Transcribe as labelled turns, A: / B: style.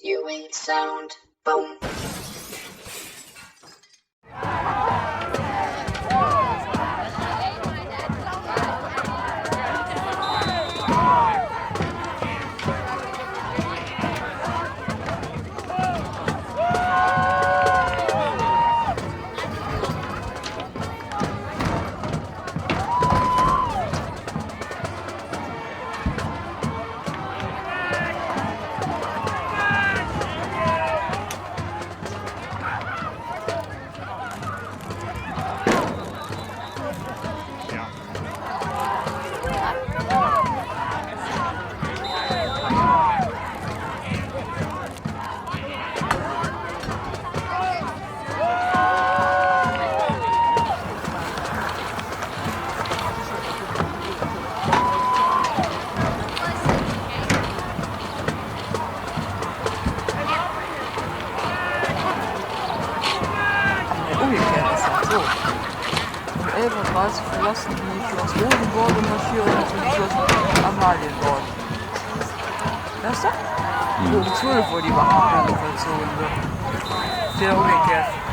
A: Viewing sound. Boom.
B: Umgekehrt ist das so. Um 11:30 Uhr verlassen die Schloss Rosenborg und marschieren zum Schloss Amalienborg. Weißt du? Wo um 12 Uhr die Wachtel verzogen wird. Sehr umgekehrt.